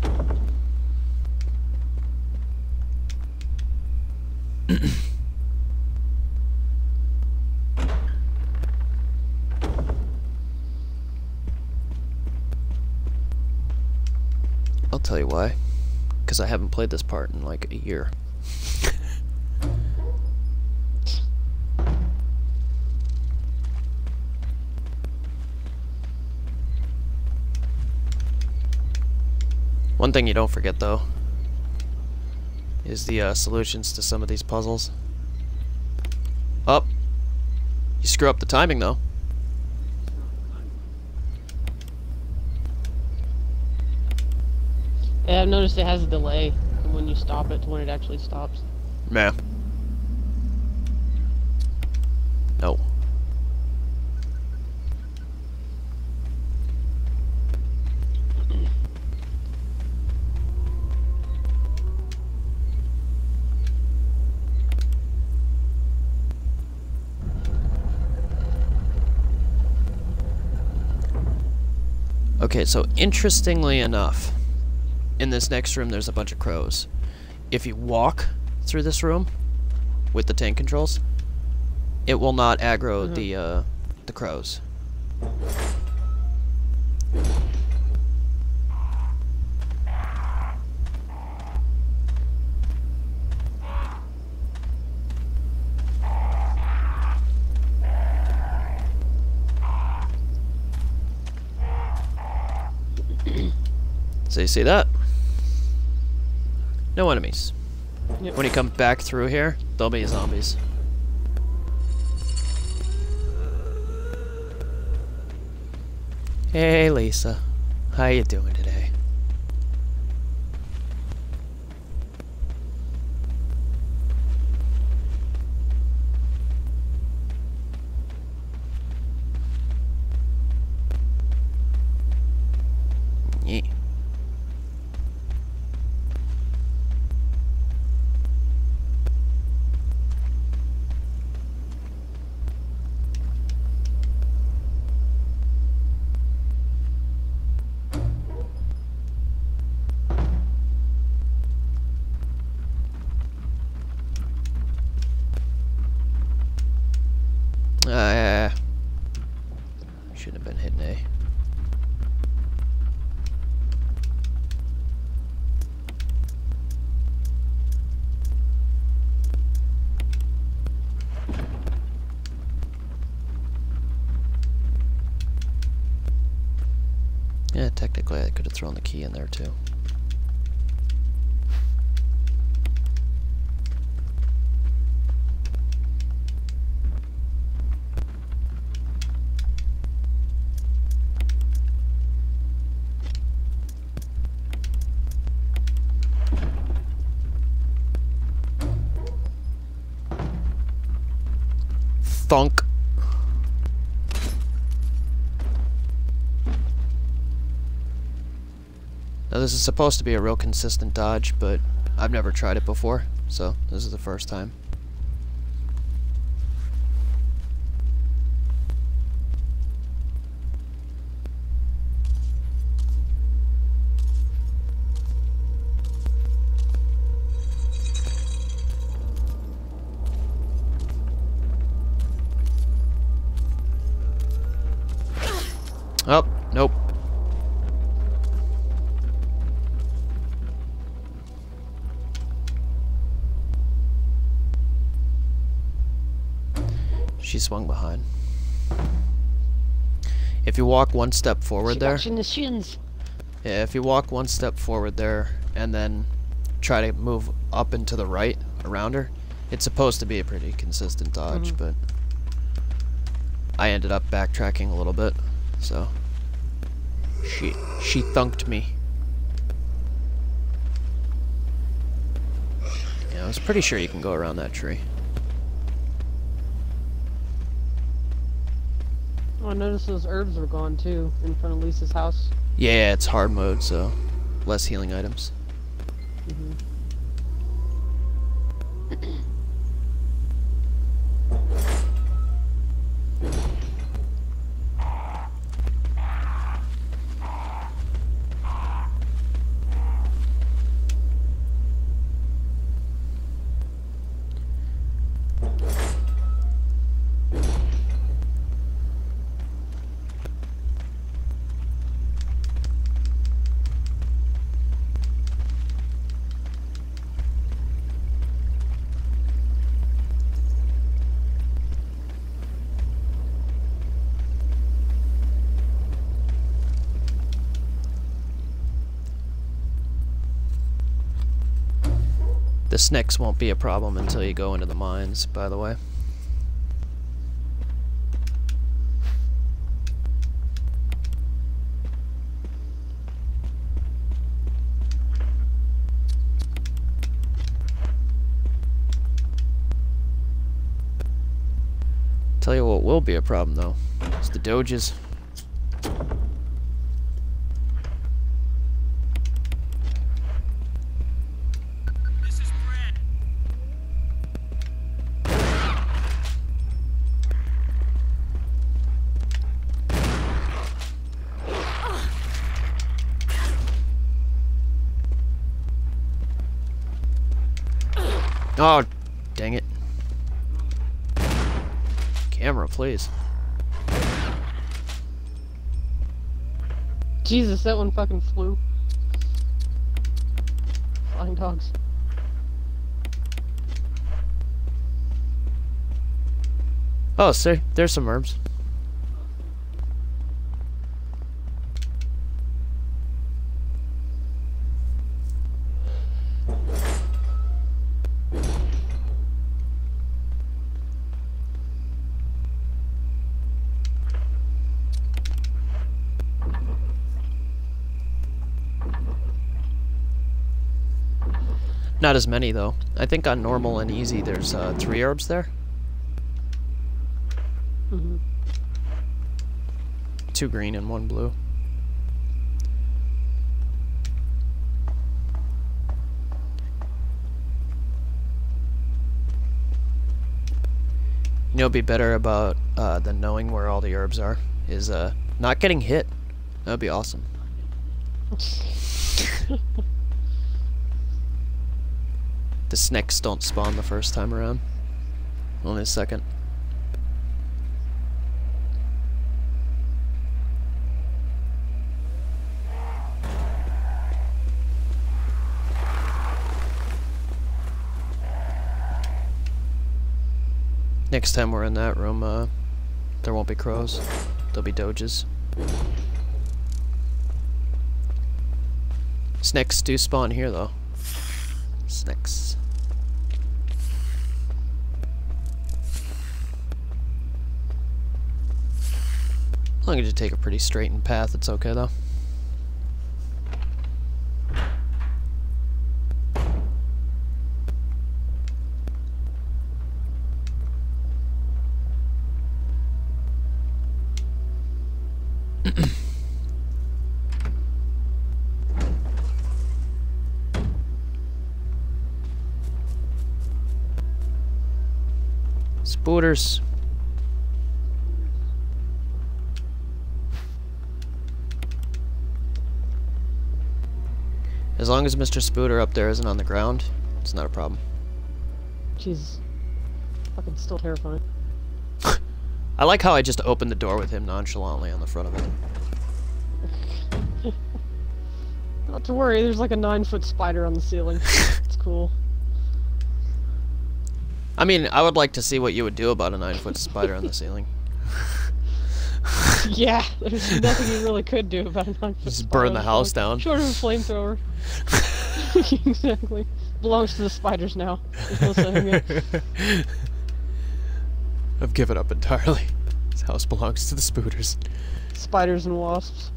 I'll tell you why. Because I haven't played this part in like a year. One thing you don't forget, though, is the solutions to some of these puzzles. Oh, you screw up the timing, though. Yeah, I've noticed it has a delay from when you stop it to when it actually stops. Nah. No. Okay, so interestingly enough, in this next room there's a bunch of crows. If you walk through this room with the tank controls, it will not aggro the crows. So you see that? No enemies. Yep. When you come back through here, there'll be zombies. Hey Lisa, how you doing today? Yeah. Shouldn't have been hitting A. Yeah, technically I could have thrown the key in there too. Thunk. Now this is supposed to be a real consistent dodge, but I've never tried it before, so this is the first time. Oh, nope. She swung behind. If you walk one step forward there, Watching the shins. yeah, if you walk one step forward there and then try to move up and to the right around her, it's supposed to be a pretty consistent dodge, but I ended up backtracking a little bit, so she thunked me. Yeah, I was pretty sure you can go around that tree. Oh, I noticed those herbs were gone too in front of Lisa's house. Yeah, it's hard mode, so less healing items. The snicks won't be a problem until you go into the mines, by the way. Tell you what will be a problem though, is the doges. Oh, dang it. Camera, please. Jesus, that one fucking flew. Flying dogs. Oh, see, there's some herbs. Not as many, though. I think on normal and easy there's 3 orbs there. Mm-hmm. 2 green and 1 blue. You know what'd be better about than knowing where all the herbs are is not getting hit. That'd be awesome. The snakes don't spawn the first time around. Only the second. Next time we're in that room, there won't be crows. There'll be doges. Snakes do spawn here, though. Snakes. As long as you take a pretty straightened path, it's okay, though. Spooters. As long as Mr. Spooter up there isn't on the ground, it's not a problem. She's fucking still terrifying. I like how I just opened the door with him nonchalantly on the front of it. Not to worry, there's like a 9-foot spider on the ceiling. It's cool. I mean, I would like to see what you would do about a 9-foot spider on the ceiling. Yeah, there's nothing you really could do about a 9-foot Just spider. burn the house down. Short of a flamethrower. Exactly. Belongs to the spiders now. There's no saying it. I've given up entirely. This house belongs to the Spooters. Spiders and wasps.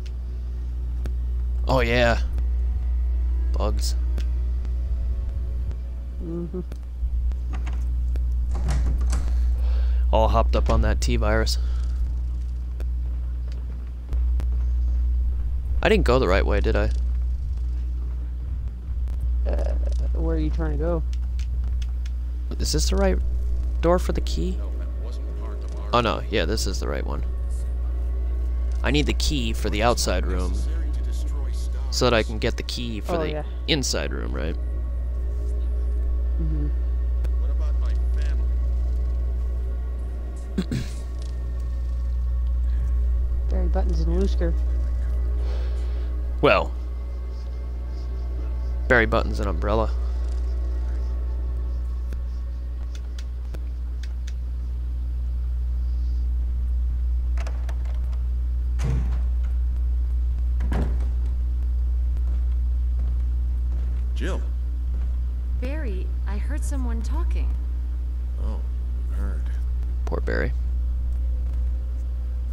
Oh yeah. Bugs. Mm-hmm. All hopped up on that T-virus. I didn't go the right way, did I? Where are you trying to go? Is this the right door for the key? No, that wasn't part of our Oh no, yeah, this is the right one. I need the key for the outside room necessary to destroy stars. so that I can get the key for Oh, the yeah. inside room, right? Mm-hmm. What about my family? Barry Buttons and Loosker. Well, Barry Buttons and Umbrella. Jill. Barry, I heard someone talking. Oh, heard. Poor Barry.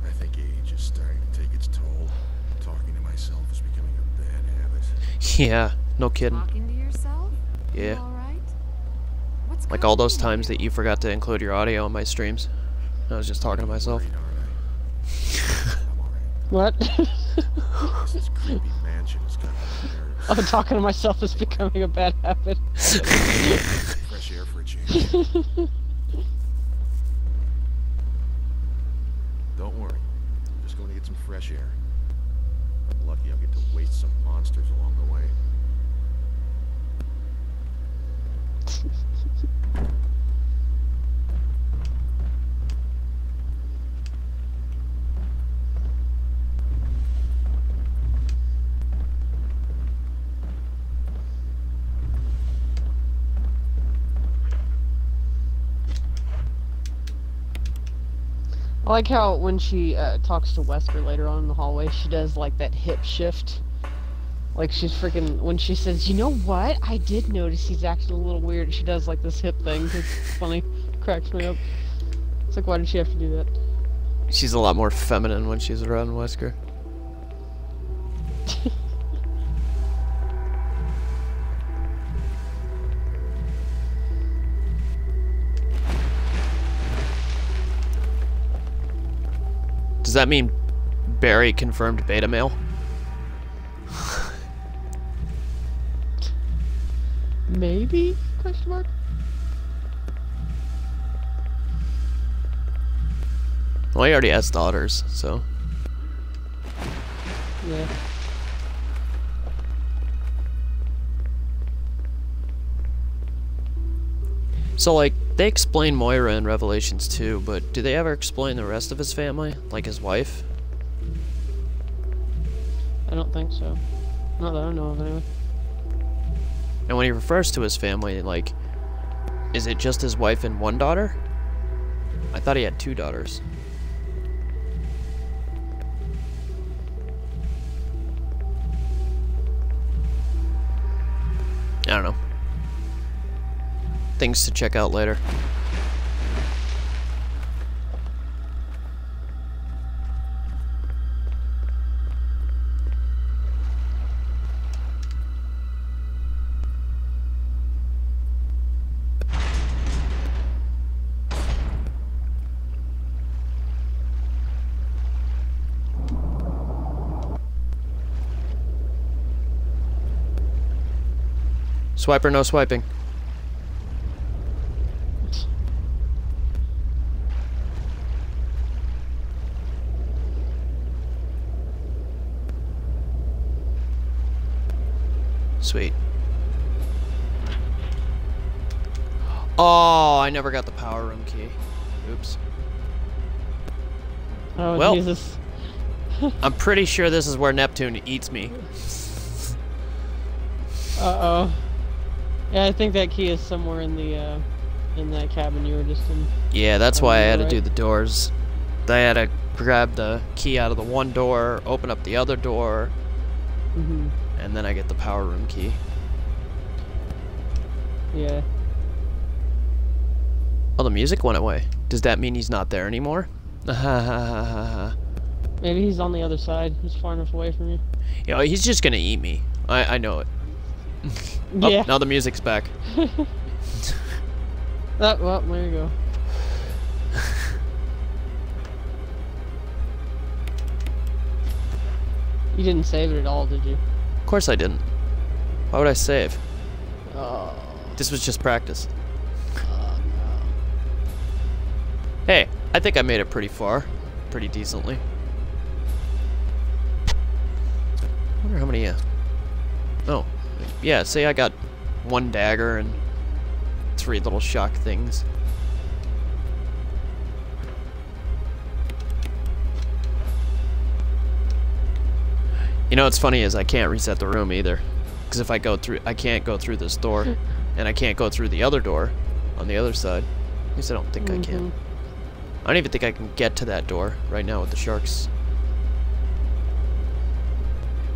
I think age is starting to take its toll. Talking to myself is becoming a bad habit. Yeah, no kidding. Talking to yourself? You Yeah. all right? What's Like all those causing times that you forgot to include your audio in my streams. I was just talking to myself. Worried, aren't I? I'm alright. What? This creepy mansion has got my nerves. Oh, talking to myself is becoming a bad habit. Fresh air for a change. Don't worry. I'm just going to get some fresh air. I'm lucky I'll get to waste some monsters along the way. I like how when she talks to Wesker later on in the hallway, she does like that hip shift. Like she's freaking, when she says, you know what? I did notice he's acting a little weird. She does like this hip thing. It's funny. It cracks me up. It's like, why did she have to do that? She's a lot more feminine when she's around Wesker. Does that mean Barry confirmed beta male? Maybe? Question mark? Well, he already has daughters, so. Yeah. So, like, they explain Moira in Revelations 2, but do they ever explain the rest of his family? Like his wife? I don't think so. Not that I know of, anyway. And when he refers to his family, like, is it just his wife and one daughter? I thought he had 2 daughters. I don't know. Things to check out later. Swiper, no swiping. Sweet. Oh, I never got the power room key. Oops. Oh, Well. Jesus. I'm pretty sure this is where Neptune eats me. Uh-oh. Yeah, I think that key is somewhere in the, in that cabin you were just in. Yeah, that's why I had to Right. do the doors. I had to grab the key out of the one door, open up the other door, Mm-hmm. and then I get the power room key. Yeah. Oh, the music went away. Does that mean he's not there anymore? Maybe he's on the other side. He's far enough away from you. You know, he's just gonna eat me. I know it. Oh, Yeah. now the music's back. Oh, well, there you go. You didn't save it at all, did you? Of course I didn't. Why would I save? Oh. This was just practice. Oh, no. Hey, I think I made it pretty far. Pretty decently. I wonder how many, oh. Yeah, say I got 1 dagger and 3 little shock things. You know what's funny is I can't reset the room either. Because if I go through, I can't go through this door. And I can't go through the other door on the other side. At least I don't think I can. I don't even think I can get to that door right now with the sharks.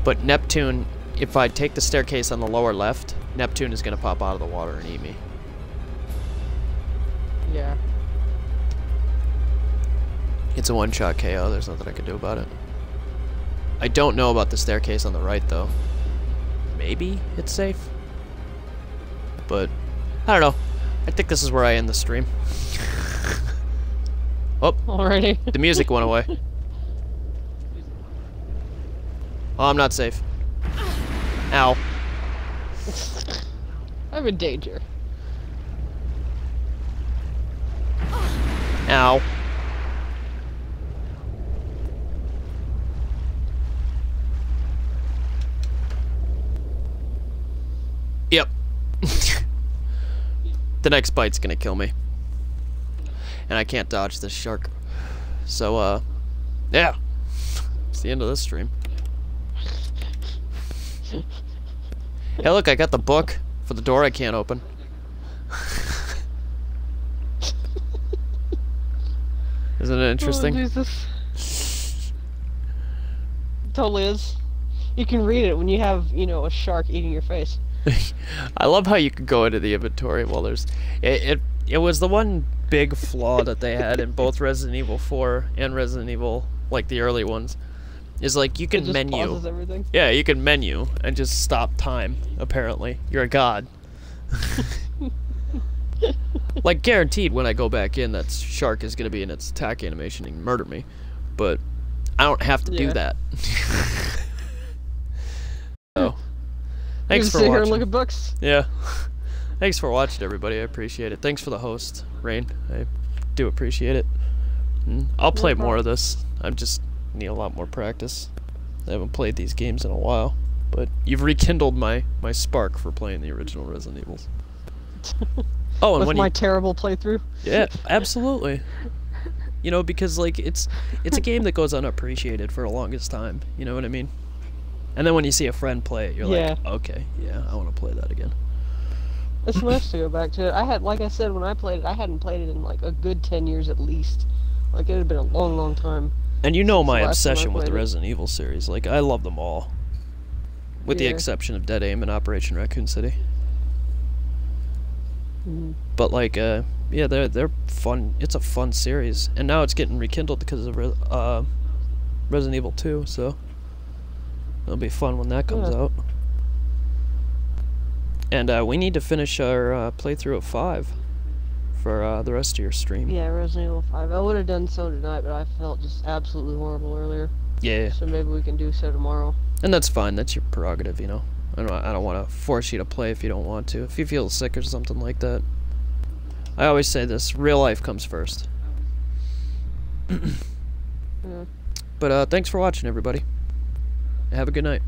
But Neptune, if I take the staircase on the lower left, Neptune is going to pop out of the water and eat me. Yeah. It's a one-shot KO. There's nothing I can do about it. I don't know about the staircase on the right, though. Maybe it's safe. But, I don't know. I think this is where I end the stream. Oh, Alrighty. the music went away. Oh, I'm not safe. Ow. I'm in danger. Ow. Yep. The next bite's gonna kill me. And I can't dodge this shark. So, yeah. It's the end of this stream. Hey, look, I got the book for the door I can't open. Isn't it interesting? Oh, Jesus. Totally is. You can read it when you have, you know, a shark eating your face. I love how you can go into the inventory while there's... It was the one big flaw that they had in both Resident Evil 4 and Resident Evil, like the early ones, is like you It can just menu. pauses everything. Yeah, you can menu and just stop time, apparently. You're a god. Like, guaranteed when I go back in, that shark is going to be in its attack animation and murder me. But I don't have to do Yeah. that. So, thanks Just for sit watching. here and look at books. Yeah. Thanks for watching, everybody. I appreciate it. Thanks for the host, Rain. I do appreciate it. I'll play more of this. I just need a lot more practice. I haven't played these games in a while, but you've rekindled my spark for playing the original Resident Evils. Oh, and With when my you... terrible playthrough. Yeah, absolutely. You know, because like it's a game that goes unappreciated for the longest time. You know what I mean? And then when you see a friend play it, you're like, okay, yeah, I want to play that again. It's nice to go back to it. I had, like I said, when I played it, I hadn't played it in like a good 10 years at least. Like it had been a long, long time. And you know my Last time I obsession with the played it. Resident Evil series. Like, I love them all. With the Yeah. exception of Dead Aim and Operation Raccoon City. Mhm. But like, yeah, they're fun. It's a fun series, and now it's getting rekindled because of Resident Evil 2. So it'll be fun when that comes Yeah. out. And we need to finish our playthrough of 5 for the rest of your stream. Yeah, Resident Evil 5. I would have done so tonight, but I felt just absolutely horrible earlier. Yeah, So maybe we can do so tomorrow. and that's fine. That's your prerogative, you know. I don't want to force you to play if you don't want to. If you feel sick or something like that. I always say this: real life comes first. Yeah. But thanks for watching, everybody. Have a good night.